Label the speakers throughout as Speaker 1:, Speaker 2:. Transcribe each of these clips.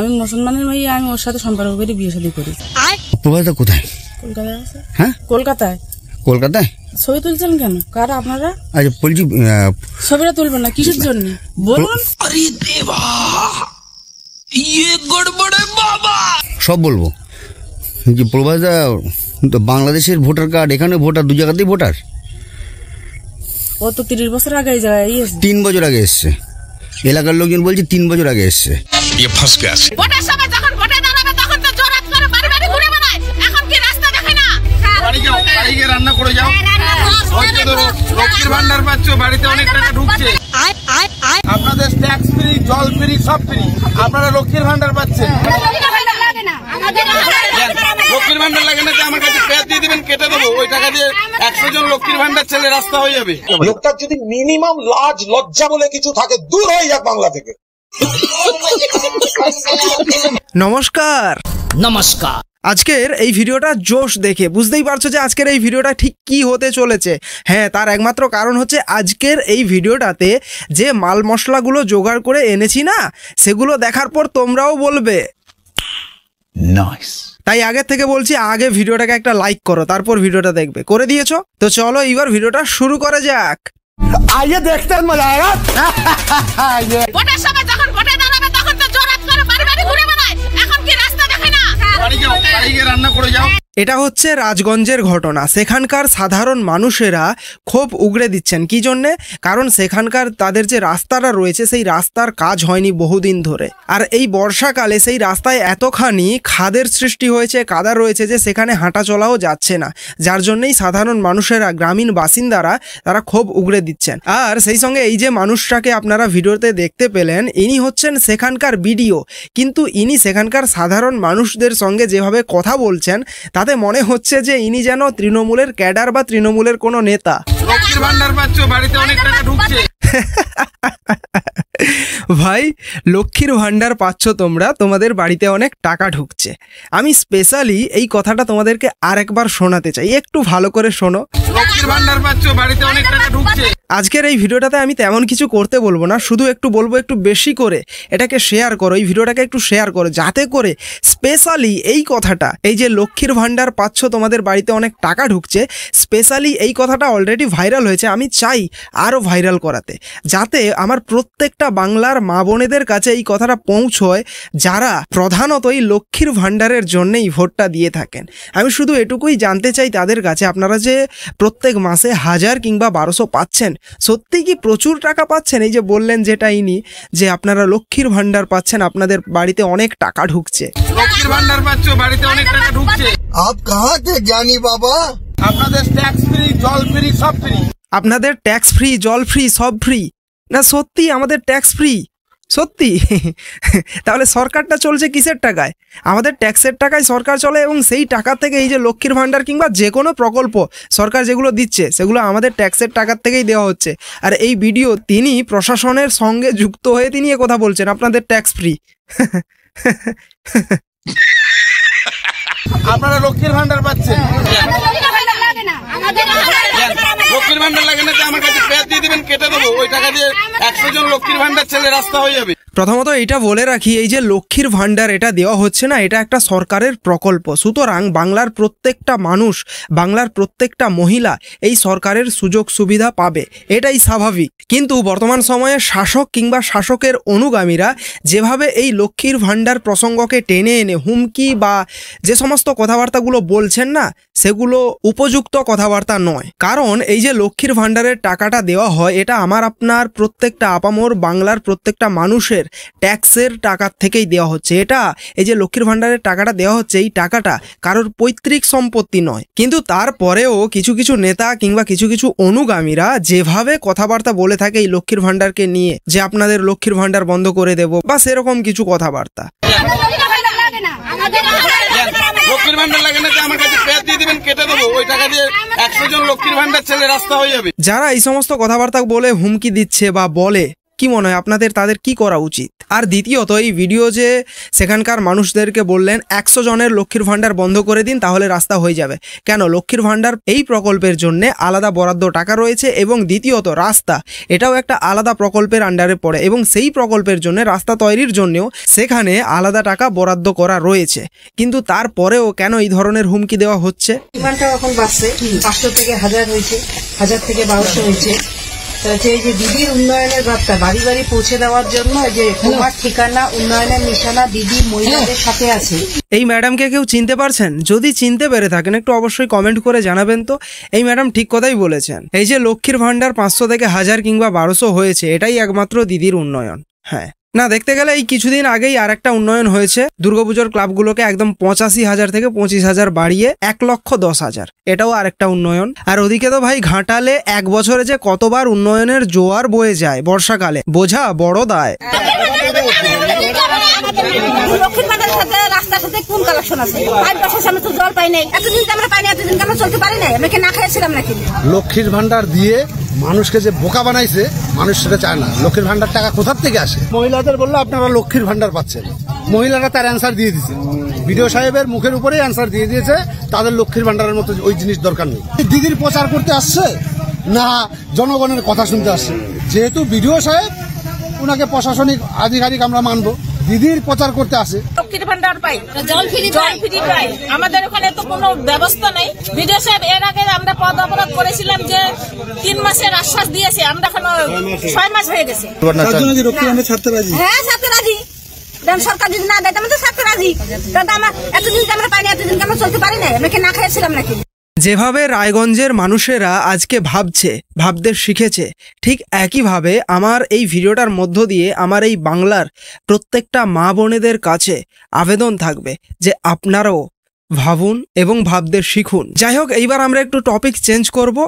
Speaker 1: আমি মুসলমানের মেয়ে, আমি ওর সাথে সম্পর্ক করে বিয়ে শাদী করি।
Speaker 2: প্রবাসটা কোথায়?
Speaker 1: কলকাতায় আছে।
Speaker 2: হ্যাঁ,
Speaker 1: কলকাতায়।
Speaker 2: কলকাতায়
Speaker 1: ছবি তুলছেন কেন? কারা আপনারা?
Speaker 2: আচ্ছা বলছি,
Speaker 1: ছবিটা তুলবেন না কিসের জন্য বলুন?
Speaker 3: अरे देवा, ये गड़बड़ है बाबा।
Speaker 2: সব বলবো যে প্রবাসটা তো বাংলাদেশের ভোটার কার্ড, এখানে ভোটার, দু জায়গাতেই ভোটার।
Speaker 1: ও তো 30 বছর আগে এই জায়গায় এসেছে।
Speaker 2: 3 বছর আগে এসছে, এলাকার লোকজন বলছে 3 বছর আগে এসছে।
Speaker 3: ये फंस गया।
Speaker 4: ভোটের সময় যখন ভোটে দাঁড়াবে তখন তো জোরাত করে বাড়ি বাড়ি ঘুরে বেড়ায়, এখন কি রাস্তা দেখে না?
Speaker 5: বাড়ি যাও, বাড়ি গিয়ে রান্না করে যাও। হয়তো ধরো লক্ষ্মীর ভান্ডার পাচ্ছ, বাড়িতে অনেক টাকা ঢুকছে। আপনাদের ট্যাক্স ফ্রি, জল ফ্রি, সব ফ্রি, আপনারা লক্ষ্মীর ভান্ডার পাচ্ছেন। লক্ষ্মীর ভান্ডার লাগে না, আমার কাছে পেয়ার দিয়ে দিবেন, কেটে দেবো। ওই টাকা দিয়ে 100 জন লক্ষ্মীর ভান্ডার ছেলে রাস্তা হয়ে যাবে।
Speaker 6: লোকটার যদি মিনিমাম লাজ লজ্জা বলে কিছু থাকে, দূর হয়ে যাক বাংলা থেকে।
Speaker 7: নমস্কার।
Speaker 3: नमस्कार।
Speaker 7: আজকের এই ভিডিওটা জোশ দেখে বুঝতেই পারছো যে আজকের এই ভিডিওটা ঠিক কি হতে চলেছে। হ্যাঁ, তার একমাত্র কারণ হচ্ছে আজকের এই ভিডিওটাতে যে মাল মশলাগুলো জোগাড় করে এনেছি না, সেগুলো দেখার পর তোমরাও বলবে
Speaker 3: नाइस।
Speaker 7: তাই আগের থেকে বলছি, আগে ভিডিওটাকে একটা লাইক করো, তারপর ভিডিওটা দেখবে। করে দিয়েছো তো চলো এইবার ভিডিওটা শুরু করা যাক।
Speaker 2: আইয়ে দেখতে মজা আয়েগা।
Speaker 4: ভোটের সময় যখন ভোটে দাঁড়াবে তখন তো জোরাত করে বাড়ি বাড়ি ঘুরে বেড়ায়, এখন কি রাস্তা দেখে না?
Speaker 5: বাড়ি যাও, বাড়ি গিয়ে রান্না করে যাও।
Speaker 7: এটা হচ্ছে রাজগঞ্জের ঘটনা। সেখানকার সাধারণ মানুষেরা ক্ষোভ উগড়ে দিচ্ছেন কি জন্যে? কারণ সেখানকার তাদের যে রাস্তাটা রয়েছে সেই রাস্তার কাজ হয়নি বহুদিন ধরে, আর এই বর্ষাকালে সেই রাস্তায় এতখানি খাদের সৃষ্টি হয়েছে, কাদা রয়েছে যে সেখানে হাঁটা চলাও যাচ্ছে না, যার জন্যই সাধারণ মানুষেরা, গ্রামীণ বাসিন্দারা তারা ক্ষোভ উগড়ে দিচ্ছেন। আর সেই সঙ্গে এই যে মানুষটাকে আপনারা ভিডিওতে দেখতে পেলেন, ইনি হচ্ছেন সেখানকার বিডিও, কিন্তু ইনি সেখানকার সাধারণ মানুষদের সঙ্গে যেভাবে কথা বলছেন তাতে মনে হচ্ছে যে ইনি যেন তৃণমূলের ক্যাডার বা তৃণমূলের কোনো নেতা।
Speaker 5: লক্ষ্মীর ভান্ডার পাচ্ছ, বাড়িতে অনেক টাকা ঢুকছে।
Speaker 7: ভাই, লক্ষ্মীর ভান্ডার পাচ্ছ তোমরা, তোমাদের বাড়িতে অনেক টাকা ঢুকছে। আমি স্পেশালি এই কথাটা তোমাদেরকে আরেকবার শোনাতে চাই, একটু ভালো করে শোনো।
Speaker 5: লক্ষ্মীর ভান্ডার পাচ্ছ, বাড়িতে অনেক টাকা ঢুকছে।
Speaker 7: আজকের এই ভিডিওটাতে আমি তেমন কিছু করতে বলবো না, শুধু একটু বলবো একটু বেশি করে এটাকে শেয়ার করো, এই ভিডিওটাকে একটু শেয়ার করো, যাতে করে স্পেশালি এই কথাটা, এই যে লক্ষ্মীর ভান্ডার পাচ্ছ তোমাদের বাড়িতে অনেক টাকা ঢুকছে, স্পেশালি এই কথাটা অলরেডি ভাইরাল হয়েছে, আমি চাই আরও ভাইরাল করাতে, যাতে আমার প্রত্যেকটা বাংলার মা বোনেদের কাছে এই কথাটা পৌঁছয়, যারা প্রধানত এই লক্ষ্মীর ভান্ডারের জন্যেই ভোটটা দিয়ে থাকেন। আমি শুধু এটুকুই জানতে চাই তাদের কাছে, আপনারা যে প্রত্যেক মাসে 1000 কিংবা 1200 পাচ্ছেন, সত্যি কি প্রচুর টাকা পাচ্ছেন? এই যে বললেন যেটা ইনি, যে আপনারা লক্ষ্মীর ভান্ডার পাচ্ছেন, আপনাদের বাড়িতে অনেক টাকা ঢুকছে।
Speaker 5: লক্ষ্মীর ভান্ডার পাচ্ছ, বাড়িতে অনেক টাকা ঢুকছে।
Speaker 6: আপ কাহা কে জ্ঞানী বাবা?
Speaker 5: আপনাদের ট্যাক্স ফ্রি, জল ফ্রি, সব ফ্রি।
Speaker 7: আপনাদের ট্যাক্স ফ্রি, জল ফ্রি, সব ফ্রি? না সত্যি আমাদের ট্যাক্স ফ্রি? সত্যি? তাহলে সরকারটা চলছে কিসের টাকায়? আমাদের ট্যাক্সের টাকায় সরকার চলে, এবং সেই টাকা থেকে এই যে লক্ষ্মীর ভান্ডার কিংবা যে কোনো প্রকল্প সরকার যেগুলো দিচ্ছে সেগুলো আমাদের ট্যাক্সের টাকার থেকেই দেওয়া হচ্ছে। আর এই ভিডিও তিনি প্রশাসনের সঙ্গে যুক্ত হয়ে তিনি কথা বলছেন আপনাদের ট্যাক্স ফ্রি।
Speaker 5: আপনারা লক্ষ্মীর ভান্ডার পাচ্ছেন। লক্ষ্মীর ভান্ডার লাগে না, আমার কাছে পেয়ার দিয়ে দিবেন, কেটে দেবো। ওই টাকা দিয়ে 100 জন লক্ষ্মীর ভান্ডার ছেলে রাস্তা হয়ে যাবে।
Speaker 7: প্রথমত এটা বলে রাখি, এই যে লক্ষ্মীর ভান্ডার এটা দেওয়া হচ্ছে না, এটা একটা সরকারের প্রকল্প, সুতরাং বাংলার প্রত্যেকটা মানুষ, বাংলার প্রত্যেকটা মহিলা এই সরকারের সুযোগ সুবিধা পাবে, এটাই স্বাভাবিক। কিন্তু বর্তমান সময়ে শাসক কিংবা শাসকের অনুগামীরা যেভাবে এই লক্ষ্মীর ভান্ডার প্রসঙ্গকে টেনে এনে হুমকি বা যে সমস্ত কথাবার্তাগুলো বলছেন না, সেগুলো উপযুক্ত কথাবার্তা নয়। কারণ এই যে লক্ষ্মীর ভান্ডারের টাকাটা দেওয়া হয়, এটা আমার আপনার প্রত্যেকটা আপামর বাংলার প্রত্যেকটা মানুষের ট্যাক্সের টাকার থেকেই দেওয়া হচ্ছে। এটা এই যে লক্ষ্মীর ভান্ডারের টাকাটা দেওয়া হচ্ছে, এই টাকাটা কারোর পৈতৃক সম্পত্তি নয়। কিন্তু তারপরেও কিছু কিছু নেতা কিংবা কিছু কিছু অনুগামীরা যেভাবে কথাবার্তা বলে থাকে এই লক্ষ্মীর ভান্ডারকে নিয়ে, যে আপনাদের লক্ষ্মীর ভান্ডার বন্ধ করে দেব বা সেরকম কিছু কথাবার্তা।
Speaker 5: লক্ষ্মীর ভান্ডার লাগে না, আমার কাছে পেয়ার দিয়ে দিবেন, কেটে দেবো। ওই টাকা দিয়ে 100 জন লক্ষ্মীর ভান্ডার ছেলে রাস্তা হয়ে যাবে।
Speaker 7: যারা এই সমস্ত কথাবার্তা বলে হুমকি দিচ্ছে বা বলে, কি মনে হয় আপনাদের তাদের কি করা উচিত? আর দ্বিতীয়ত এই ভিডিও যে সেখানকার মানুষদেরকে বললেন 100 জনের লক্ষ্মীর ভাণ্ডার বন্ধ করে দিন তাহলে রাস্তা হয়ে যাবে, কেন? লক্ষ্মীর ভাণ্ডার এই প্রকল্পের জন্য আলাদা বরাদ্দ টাকা রয়েছে এবং দ্বিতীয়ত রাস্তা এটাও একটা আলাদা প্রকল্পের আন্ডারে পড়ে এবং সেই প্রকল্পের জন্য রাস্তা তৈরির জন্যও সেখানে আলাদা টাকা বরাদ্দ করা রয়েছে, কিন্তু তারপরেও কেন এই ধরনের হুমকি দেওয়া হচ্ছে?
Speaker 1: ডিমান্ডটাও এখন বাড়ছে, 500 থেকে 1000 হয়েছে, 1000 থেকে 1200 হয়েছে। এই যে দিদির উন্নয়নের বার্তা বাড়ি বাড়ি পৌঁছে দেওয়ার জন্য যে তোমার ঠিকানা উন্নয়নের নিশানা দিদি মহিলাদের সাথে আছে।
Speaker 7: এই ম্যাডামকে কেউ চিনতে পারছেন? যদি চিনতে পেরে থাকেন একটু অবশ্যই কমেন্ট করে জানাবেন তো। এই ম্যাডাম ঠিক কথাই বলেছেন, এই যে লক্ষ্মীর ভাণ্ডার 500 থেকে 1000 কিংবা 1200 হয়েছে এটাই একমাত্র দিদির উন্নয়ন। হ্যাঁ না, দেখতে গেলে এই কিছুদিন আগেই আর একটা উন্নয়ন হয়েছে, দুর্গাপুজোর ক্লাবগুলোকে একদম 85,000 থেকে 25,000 বাড়িয়ে 1,10,000, এটাও আরেকটা উন্নয়ন। আর ওদিকে তো ভাই ঘাটালে এক বছরে যে কতবার উন্নয়নের জোয়ার বয়ে যায় বর্ষাকালে, বোঝা বড় দায়।
Speaker 4: রাস্তার সাথে কোন কালেকশন আছে? 5 বছর সামনে তো জল পাই নাই, এতদিন আমরা পাই না, এতদিন আমরা চলতে পারি নাই, আমরা কি না খাইছিলাম নাকি?
Speaker 8: লক্ষ্মীর ভান্ডার দিয়ে মানুষকে যে বোকা বানাইছে, মানুষ সেটা চায় না। লক্ষ্মীর ভান্ডার টাকা কোথার থেকে আসে? মহিলাদের বললো আপনারা লক্ষ্মীর ভান্ডার পাচ্ছেন, মহিলারা তার অ্যান্সার দিয়ে দিচ্ছে, বিডিও সাহেবের মুখের উপরেই অ্যান্সার দিয়ে দিয়েছে, তাদের লক্ষ্মীর ভান্ডারের মতো ওই জিনিস দরকার নেই। দিদির প্রচার করতে আসছে না জনগণের কথা শুনতে আসছে? যেহেতু বিডিও সাহেব ওনাকে প্রশাসনিক আধিকারিক আমরা মানবো, দিদির প্রচার করতে আসে।
Speaker 4: লক্ষ্মীর ভান্ডার পাই, জল ফ্রি পাই, আমাদের ওখানে তো কোনো ব্যবস্থা নেই। বিডিও সাহেব এর আগে আমরা পদ অবরোধ করেছিলাম যে 3 মাসের আশ্বাস দিয়েছে, আমরা এখন 6 মাস হয়ে গেছে। হ্যাঁ ছাড়তে রাজি, সরকার যদি না দেয় তাহলে তো ছাড়তে রাজি। আমরা এতদিন আমরা পাই না, এতদিন আমরা চলতে পারি না, আমরা কি না খাইছিলাম নাকি?
Speaker 7: যেভাবে রায়গঞ্জের মানুষেরা আজকে ভাবতে শিখেছে, ঠিক একইভাবে আমার এই ভিডিওটার মধ্য দিয়ে আমার এই বাংলার প্রত্যেকটা মা বোনেদের কাছে আবেদন থাকবে যে আপনারাও ভাবুন এবং ভাবতে শিখুন। যাই হোক, এইবার আমরা একটু টপিক চেঞ্জ করব।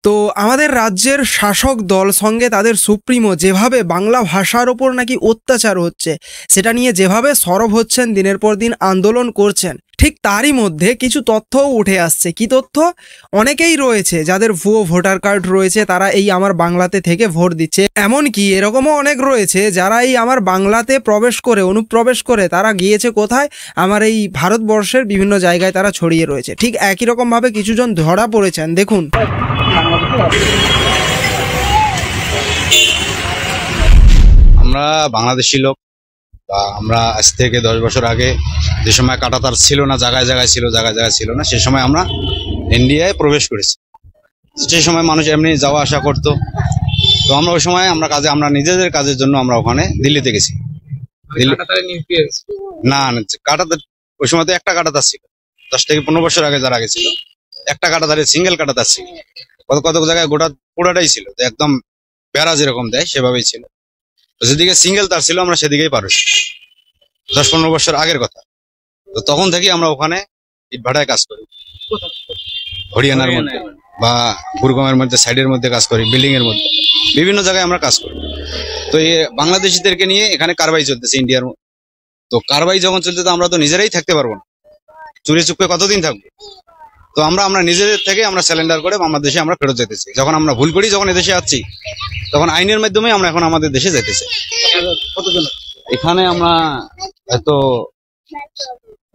Speaker 7: তো আমাদের রাজ্যের শাসক দল সঙ্গে তাদের সুপ্রিমো যেভাবে বাংলা ভাষার ওপর নাকি অত্যাচার হচ্ছে সেটা নিয়ে যেভাবে সরব হচ্ছেন, দিনের পর দিন আন্দোলন করছেন, ঠিক তারই মধ্যে কিছু তথ্যও উঠে আসছে। কি তথ্য? অনেকেই রয়েছে যাদের ভুয়ো ভোটার কার্ড রয়েছে, তারা এই আমার বাংলাতে থেকে ভোট দিচ্ছে। এমনকি এরকমও অনেক রয়েছে যারা এই আমার বাংলাতে অনুপ্রবেশ করে তারা গিয়েছে কোথায়? আমার এই ভারতবর্ষের বিভিন্ন জায়গায় তারা ছড়িয়ে রয়েছে। ঠিক একই রকমভাবে কিছুজন ধরা পড়েছেন, দেখুন।
Speaker 9: আমরা বাংলাদেশি লোক, আমরা আজ থেকে 10 বছর আগে যে সময় কাঁটাতার ছিল না, জায়গায় জায়গায় ছিল না, সে সময় আমরা ইন্ডিয়ায় প্রবেশ করেছি। সেই সময় মানুষ এমনি যাওয়া আসা করতো। তো আমরা ওই সময় আমরা নিজেদের কাজের জন্য আমরা ওখানে দিল্লিতে গেছি। না কাঁটাতার ওই সময় তো একটা কাঁটাতার ছিল, 10 থেকে 15 বছর আগে যারা গেছিল একটা কাঁটাতারের সিঙ্গেল কাঁটাতার ছিল। কত জায়গায় পুরাটাই ছিল, একদম বেড়া যেরকম দেয় সেভাবেই ছিল। যেদিকে সিঙ্গেল তার ছিল আমরা সেদিকেই পার হয়েছি, 10-15 বছর আগের কথা। তো তখন থেকে আমরা ওখানে ইট ভাটায় কাজ করি, হরিয়ানার মধ্যে বা গুরগাঁওয়ের মধ্যে, সাইডের মধ্যে কাজ করি, বিল্ডিং এর মধ্যে, বিভিন্ন জায়গায় আমরা কাজ করি। তো এই বাংলাদেশিদেরকে নিয়ে এখানে কারবাই চলতেছে ইন্ডিয়ার। তো কারবাই যখন চলতে, তো আমরা তো নিজেরাই থাকতে পারবো না, চুরি চুপকে কতদিন থাকবো? তো আমরা নিজেদের থেকে আমরা স্যালেন্ডার করে আমার দেশে আমরা ফেরত যেতেছি। যখন আমরা ভুল করি, যখন এদেশে আসছি, তখন আইনের মাধ্যমে আমরা এখন আমাদের দেশে যেতেছি। এখানে আমরা হয়তো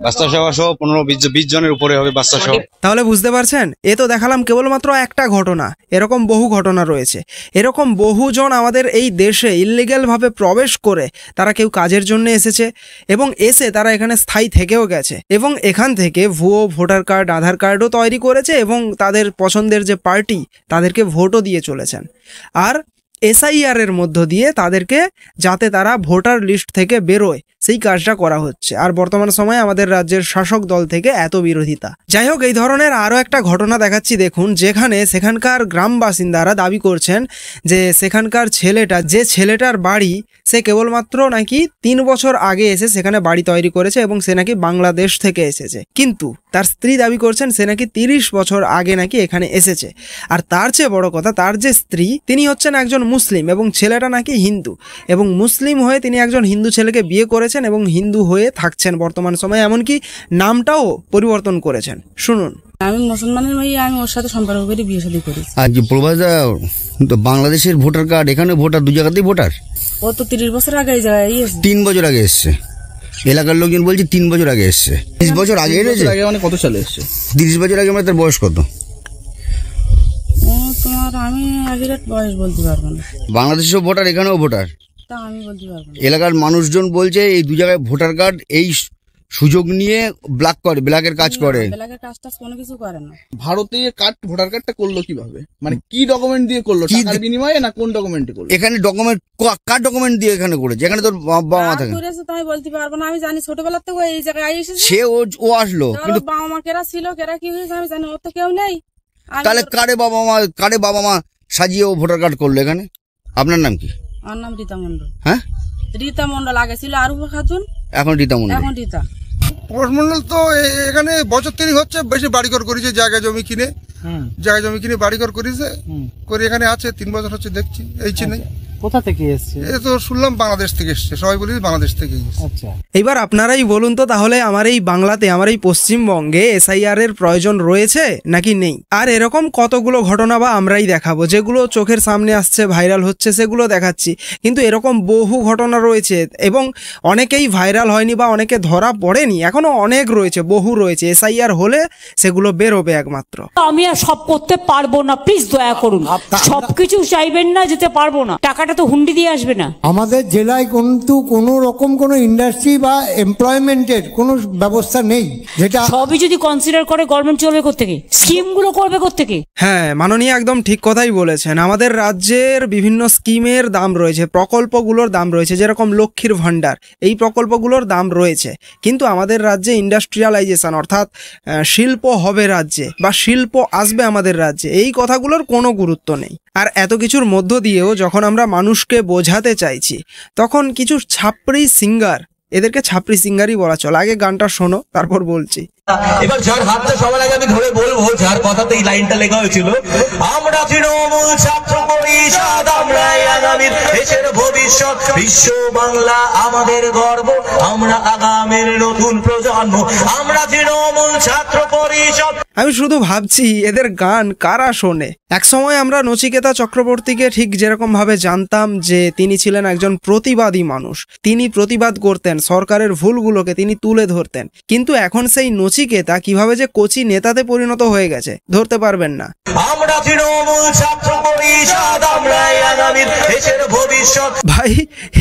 Speaker 9: বাচ্চা সহ 15-20 জনের উপরে হবে বাচ্চা সহ।
Speaker 7: তাহলে বুঝতে পারছেন, এ তো দেখালাম কেবলমাত্র একটা ঘটনা, এরকম বহু ঘটনা রয়েছে। এরকম বহুজন আমাদের এই দেশে ইল্লিগ্যাল ভাবে প্রবেশ করে তারা কেউ কাজের জন্য এসেছে এবং এসে তারা এখানে স্থায়ী থেকেও গেছে এবং এখান থেকে ভুয়ো ভোটার কার্ড, আধার কার্ডও তৈরি করেছে এবং তাদের পছন্দের যে পার্টি তাদেরকে ভোটও দিয়ে চলেছেন। আর SIR এর মধ্য দিয়ে তাদেরকে যাতে তারা ভোটার লিস্ট থেকে বেরোয় সেই কাজটা করা হচ্ছে। আর বর্তমান সময়ে আমাদের রাজ্যের শাসক দল থেকে এত বিরোধিতা। যাই হোক, এই ধরনের আরও একটা ঘটনা দেখাচ্ছি, দেখুন। যেখানে সেখানকার গ্রাম বাসিন্দারা দাবি করছেন যে সেখানকার যে ছেলেটার বাড়ি, সে কেবলমাত্র নাকি 3 বছর আগে এসে সেখানে বাড়ি তৈরি করেছে এবং সে নাকি বাংলাদেশ থেকে এসেছে, কিন্তু তার স্ত্রী দাবি করছেন সে নাকি 30 বছর আগে নাকি এখানে এসেছে। আর তার চেয়ে বড় কথা, তার যে স্ত্রী তিনি হচ্ছেন একজন মুসলিম এবং ছেলেটা নাকি হিন্দু, এবং মুসলিম হয়ে তিনি একজন হিন্দু ছেলেকে বিয়ে করেছেন এবং হিন্দু হয়ে থাকছেন বর্তমান সময়ে, এমনকি নামটাও পরিবর্তন করেছেন। শুনুন।
Speaker 1: আমি মুসলমানের মেয়ে, আমি ওর সাথে সম্পর্ক করে বিয়ে শাদী করি।
Speaker 2: আর যে প্রবাসদা তো বাংলাদেশের ভোটার কার্ড, এখানে ভোটার, দু জায়গাতেই ভোটার।
Speaker 1: ও তো 30 বছর আগে এই জায়গায় এসেছে।
Speaker 2: 3 বছর আগে এসছে, এলাকার লোকজন বলছে 3 বছর আগে এসছে। 30 বছর আগে এসেছে,
Speaker 5: মানে কত সালে এসছে?
Speaker 2: 30 বছর আগে। মানে তার বয়স কত?
Speaker 1: ও তোমার আমি আগের বয়স বলতে পারবো না।
Speaker 2: বাংলাদেশেও ভোটার, এখানেও ভোটার,
Speaker 1: তা আমি বলতে পারবো না।
Speaker 2: এলাকার মানুষজন বলছে এই দু জায়গায় ভোটার কার্ড এই সুযোগ নিয়ে ব্ল্যাকের কাজ করে।
Speaker 1: ব্ল্যাকের কাজ টাজ কোনো কিছু করে না।
Speaker 5: ভারতে ভোটার কার্ডটা করলো কিভাবে? মানে কি ডকুমেন্ট দিয়ে করলো? টাকার বিনিময়ে না কোন ডকুমেন্টে করলো?
Speaker 2: এখানে ডকুমেন্ট, কার ডকুমেন্ট দিয়ে এখানে করেছে? এখানে তোর বাবা মা থাকে।
Speaker 1: করেছে তাই বলতে পারবো না। আমি জানি ছোটবেলা থেকে এই জায়গায় এসেছে।
Speaker 2: সে ও আসলো, কিন্তু
Speaker 1: বাবা মা কেরা ছিল, কেরা কি হয়েছে আমি জানি। ওর তো কেউ নেই।
Speaker 2: তাহলে কারে বাবা মা সাজিয়ে ও ভোটার কার্ড করলো এখানে? আপনার নাম কি?
Speaker 1: আমার নাম রীতা মন্ডল।
Speaker 2: হ্যাঁ,
Speaker 1: রীতা মন্ডল। আগে ছিল আরুফা খাতুন,
Speaker 2: এখন রীতা মন্ডল।
Speaker 1: এখন রীতা
Speaker 8: পরশমন্ডল। তো এখানে বছর 3 হচ্ছে, বেশি বাড়িঘর করেছে, জায়গা জমি কিনে বাড়িঘর করেছে, করে এখানে আছে 3 বছর হচ্ছে দেখছি। এই চেন্নাই।
Speaker 5: কোথা থেকে এসছে?
Speaker 8: এ তো শুনলাম বাংলাদেশ থেকে এসছে, সবাই বলি বাংলাদেশ থেকে এসছে।
Speaker 5: আচ্ছা,
Speaker 7: এইবার আপনারাই বলুন তো, তাহলে আমার এই বাংলাতে, আমার এই পশ্চিমবঙ্গে এসআইআর এর প্রয়োজন রয়েছে নাকি নেই? আর এরকম কতগুলো ঘটনা বা আমরাই দেখাবো, যেগুলো চোখের সামনে আসছে, ভাইরাল হচ্ছে, সেগুলো দেখাচ্ছি। কিন্তু এরকম বহু ঘটনা রয়েছে এবং অনেকেই ভাইরাল হয়নি বা অনেকে ধরা পড়েনি, এখনো অনেক রয়েছে, বহু রয়েছে। এসআইআর হলে সেগুলো বেরোবে একমাত্র।
Speaker 10: আমি আর সব করতে পারবো না, প্লিজ দয়া করুন। সবকিছু চাইবেন না, যেতে পারবো না। টাকাটা তো হুন্ডি দিয়ে আসবে না।
Speaker 11: আমাদের জেলায় কিন্তু কোনো রকম কোনো ইন্ডাস্ট্রি বা এমপ্লয়মেন্টের কোনো ব্যবস্থা নেই, যেটা
Speaker 10: সবই যদি কনসিডার করে গভর্নমেন্ট চলবে কোত্থেকে, স্কিমগুলো করবে কোত্থেকে?
Speaker 7: হ্যাঁ, মাননীয় একদম ঠিক কথাই বলেছেন। আমাদের রাজ্যের বিভিন্ন স্কিমের দাম রয়েছে, প্রকল্পগুলোর দাম রয়েছে, যেরকম লক্ষ্মীর ভাণ্ডার, এই প্রকল্পগুলোর দাম রয়েছে। কিন্তু আমাদের রাজ্যে ইন্ডাস্ট্রিয়ালাইজেশন, অর্থাৎ শিল্প হবে রাজ্যে বা শিল্প আসবে আমাদের রাজ্যে, এই কথাগুলোর কোনো গুরুত্ব নেই। আর এত কিছুর মধ্য দিয়েও যখন আমরা মানুষকে বোঝাতে চাইছি, তখন কিছু ছাপড়ি সিঙ্গার, এদেরকে ছাপড়ি সিঙ্গারই বলা চলে। আগে গানটা শোনো, তারপর বলছি।
Speaker 12: এবার যার হাতটা সবার আগে আমি ধরে বলবো, যার কথাতে এই লাইনটা লেখা হয়েছিল, আমরা তৃণমূল ছাত্র পরিষদ, আমরা আগামীর দেশের ভবিষ্যৎ, বিশ্ব বাংলা আমাদের গর্ব, আমরা আগামীর নতুন প্রজন্ম, আমরা তৃণমূল ছাত্র পরিষদ।
Speaker 7: আমি শুধু ভাবছি এদের গান কারা শোনে। একসময় আমরা নচিকেতা চক্রবর্তীকে ঠিক যেরকম ভাবে জানতাম যে তিনি ছিলেন একজন প্রতিবাদী মানুষ, তিনি প্রতিবাদ করতেন, সরকারের ভুলগুলোকে তিনি তুলে ধরতেন। কিন্তু এখন সেই নচিকেতা কিভাবে যে কচি নেতাতে পরিণত হয়ে গেছে ধরতে পারবেন না।
Speaker 12: আমরা তৃণমূল ছাত্র পরিষদ, আমরা আগামীর দেশের ভবিষ্যৎ।
Speaker 7: ভাই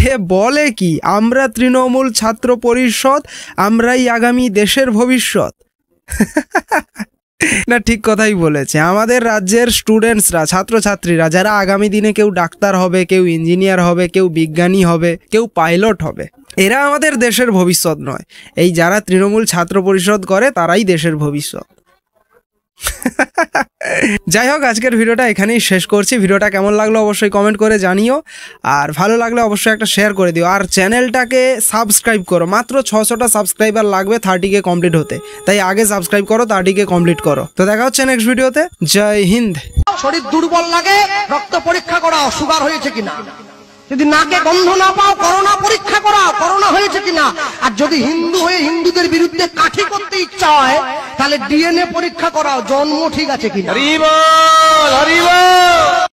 Speaker 7: হে বলে কি, আমরা তৃণমূল ছাত্র পরিষদ, আমরাই আগামী দেশের ভবিষ্যৎ। না, ঠিক কথাই বলেছে। আমাদের রাজ্যের স্টুডেন্টসরা, ছাত্রছাত্রীরা, যারা আগামী দিনে কেউ ডাক্তার হবে, কেউ ইঞ্জিনিয়ার হবে, কেউ বিজ্ঞানী হবে, কেউ পাইলট হবে, এরা আমাদের দেশের ভবিষ্যৎ নয়। এই যারা তৃণমূল ছাত্র পরিষদ করে তারাই দেশের ভবিষ্যৎ। যাই হোক, আজকের ভিডিওটা এখানেই শেষ করছি। ভিডিওটা কেমন লাগলো অবশ্যই কমেন্ট করে জানিও, আর ভালো লাগলে অবশ্যই একটা শেয়ার করে দিও, আর চ্যানেলটাকে সাবস্ক্রাইব করো। মাত্র 600টা সাবস্ক্রাইবার লাগবে 30কে কমপ্লিট হতে, তাই আগে সাবস্ক্রাইব করো, 30কে কমপ্লিট করো। তো দেখা হচ্ছে নেক্সট ভিডিওতে। জয় হিন্দ।
Speaker 13: শরীর দুর্বল লাগে, রক্ত পরীক্ষা করাও সুগার হয়েছে কিনা। যদি নাকে গন্ধ না পাও, করোনা পরীক্ষা করাও, করোনা হয়েছে কিনা। আর যদি হিন্দু হয়ে হিন্দুদের বিরুদ্ধে কাঠি করতে ইচ্ছা হয়, তাহলে ডিএনএ পরীক্ষা করাও, জন্ম ঠিক আছে কিনা।